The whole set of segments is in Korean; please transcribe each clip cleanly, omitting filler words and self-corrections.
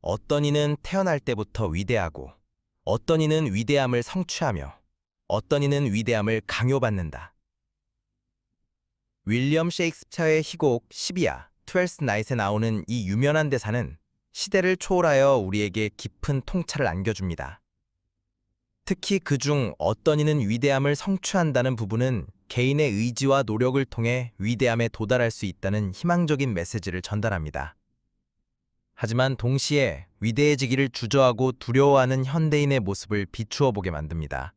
어떤 이는 태어날 때부터 위대하고, 어떤 이는 위대함을 성취하며, 어떤 이는 위대함을 강요받는다. 윌리엄 셰익스피어의 희곡 12야, 트웰스 나잇에 나오는 이 유명한 대사는 시대를 초월하여 우리에게 깊은 통찰을 안겨줍니다. 특히 그중 어떤 이는 위대함을 성취한다는 부분은 개인의 의지와 노력을 통해 위대함에 도달할 수 있다는 희망적인 메시지를 전달합니다. 하지만 동시에 위대해지기를 주저하고 두려워하는 현대인의 모습을 비추어 보게 만듭니다.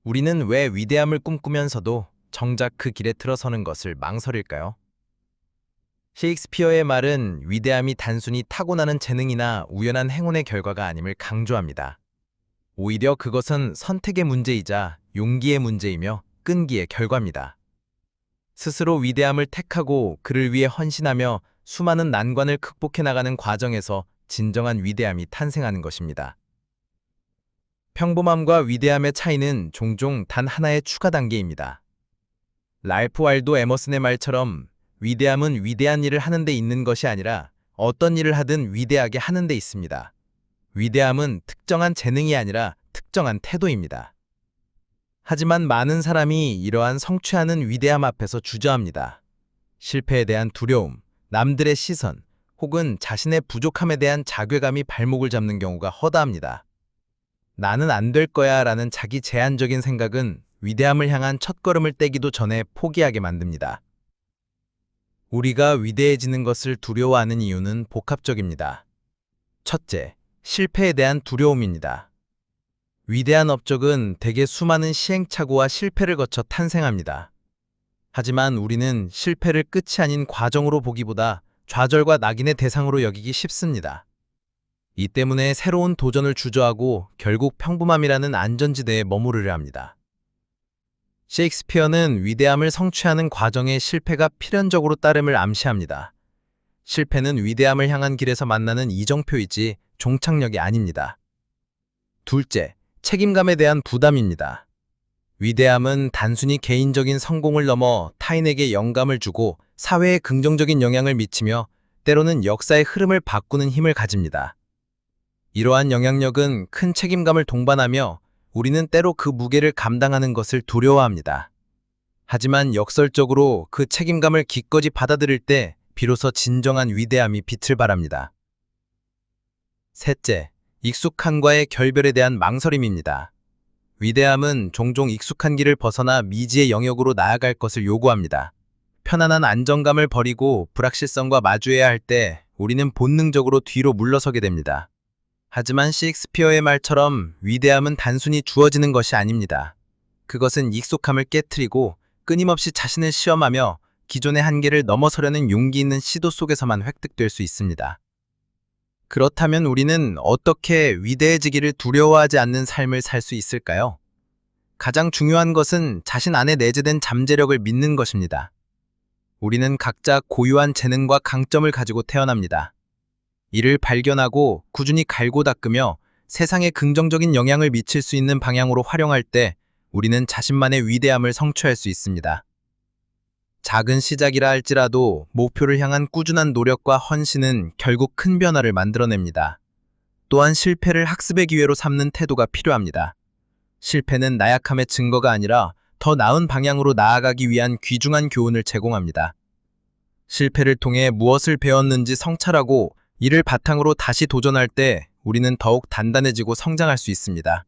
우리는 왜 위대함을 꿈꾸면서도 정작 그 길에 들어서는 것을 망설일까요? 셰익스피어의 말은 위대함이 단순히 타고나는 재능이나 우연한 행운의 결과가 아님을 강조합니다. 오히려 그것은 선택의 문제이자 용기의 문제이며 끈기의 결과입니다. 스스로 위대함을 택하고 그를 위해 헌신하며 수많은 난관을 극복해 나가는 과정에서 진정한 위대함이 탄생하는 것입니다. 평범함과 위대함의 차이는 종종 단 하나의 추가 단계입니다. 랄프 waldo 에머슨의 말처럼 위대함은 위대한 일을 하는 데 있는 것이 아니라 어떤 일을 하든 위대하게 하는 데 있습니다. 위대함은 특정한 재능이 아니라 특정한 태도입니다. 하지만 많은 사람이 이러한 성취하는 위대함 앞에서 주저합니다. 실패에 대한 두려움, 남들의 시선, 혹은 자신의 부족함에 대한 자괴감이 발목을 잡는 경우가 허다합니다. 나는 안 될 거야 라는 자기 제한적인 생각은 위대함을 향한 첫걸음을 떼기도 전에 포기하게 만듭니다. 우리가 위대해지는 것을 두려워하는 이유는 복합적입니다. 첫째, 실패에 대한 두려움입니다. 위대한 업적은 대개 수많은 시행착오와 실패를 거쳐 탄생합니다. 하지만 우리는 실패를 끝이 아닌 과정으로 보기보다 좌절과 낙인의 대상으로 여기기 쉽습니다. 이 때문에 새로운 도전을 주저하고 결국 평범함이라는 안전지대에 머무르려 합니다. 셰익스피어는 위대함을 성취하는 과정에 실패가 필연적으로 따름을 암시합니다. 실패는 위대함을 향한 길에서 만나는 이정표이지 종착역이 아닙니다. 둘째, 책임감에 대한 부담입니다. 위대함은 단순히 개인적인 성공을 넘어 타인에게 영감을 주고 사회에 긍정적인 영향을 미치며 때로는 역사의 흐름을 바꾸는 힘을 가집니다. 이러한 영향력은 큰 책임감을 동반하며 우리는 때로 그 무게를 감당하는 것을 두려워합니다. 하지만 역설적으로 그 책임감을 기꺼이 받아들일 때 비로소 진정한 위대함이 빛을 발합니다. 셋째, 익숙함과의 결별에 대한 망설임입니다. 위대함은 종종 익숙한 길을 벗어나 미지의 영역으로 나아갈 것을 요구합니다. 편안한 안정감을 버리고 불확실성과 마주해야 할 때 우리는 본능적으로 뒤로 물러서게 됩니다. 하지만 셰익스피어의 말처럼 위대함은 단순히 주어지는 것이 아닙니다. 그것은 익숙함을 깨트리고 끊임없이 자신을 시험하며 기존의 한계를 넘어서려는 용기 있는 시도 속에서만 획득될 수 있습니다. 그렇다면 우리는 어떻게 위대해지기를 두려워하지 않는 삶을 살 수 있을까요? 가장 중요한 것은 자신 안에 내재된 잠재력을 믿는 것입니다. 우리는 각자 고유한 재능과 강점을 가지고 태어납니다. 이를 발견하고 꾸준히 갈고 닦으며 세상에 긍정적인 영향을 미칠 수 있는 방향으로 활용할 때 우리는 자신만의 위대함을 성취할 수 있습니다. 작은 시작이라 할지라도 목표를 향한 꾸준한 노력과 헌신은 결국 큰 변화를 만들어냅니다. 또한 실패를 학습의 기회로 삼는 태도가 필요합니다. 실패는 나약함의 증거가 아니라 더 나은 방향으로 나아가기 위한 귀중한 교훈을 제공합니다. 실패를 통해 무엇을 배웠는지 성찰하고 이를 바탕으로 다시 도전할 때 우리는 더욱 단단해지고 성장할 수 있습니다.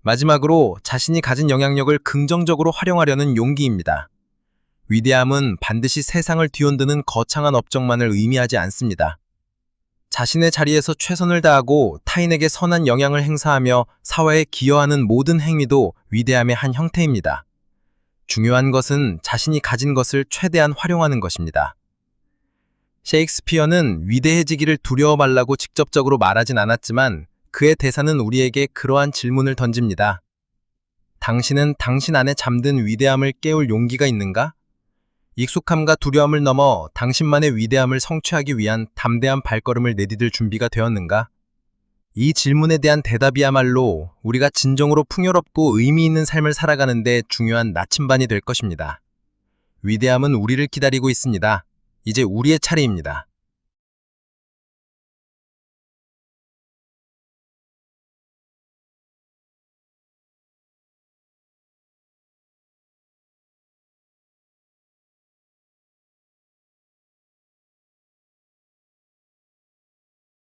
마지막으로 자신이 가진 영향력을 긍정적으로 활용하려는 용기입니다. 위대함은 반드시 세상을 뒤흔드는 거창한 업적만을 의미하지 않습니다. 자신의 자리에서 최선을 다하고 타인에게 선한 영향을 행사하며 사회에 기여하는 모든 행위도 위대함의 한 형태입니다. 중요한 것은 자신이 가진 것을 최대한 활용하는 것입니다. 셰익스피어는 위대해지기를 두려워 말라고 직접적으로 말하진 않았지만 그의 대사는 우리에게 그러한 질문을 던집니다. 당신은 당신 안에 잠든 위대함을 깨울 용기가 있는가? 익숙함과 두려움을 넘어 당신만의 위대함을 성취하기 위한 담대한 발걸음을 내디딜 준비가 되었는가? 이 질문에 대한 대답이야말로 우리가 진정으로 풍요롭고 의미 있는 삶을 살아가는 데 중요한 나침반이 될 것입니다. 위대함은 우리를 기다리고 있습니다. 이제 우리의 차례입니다.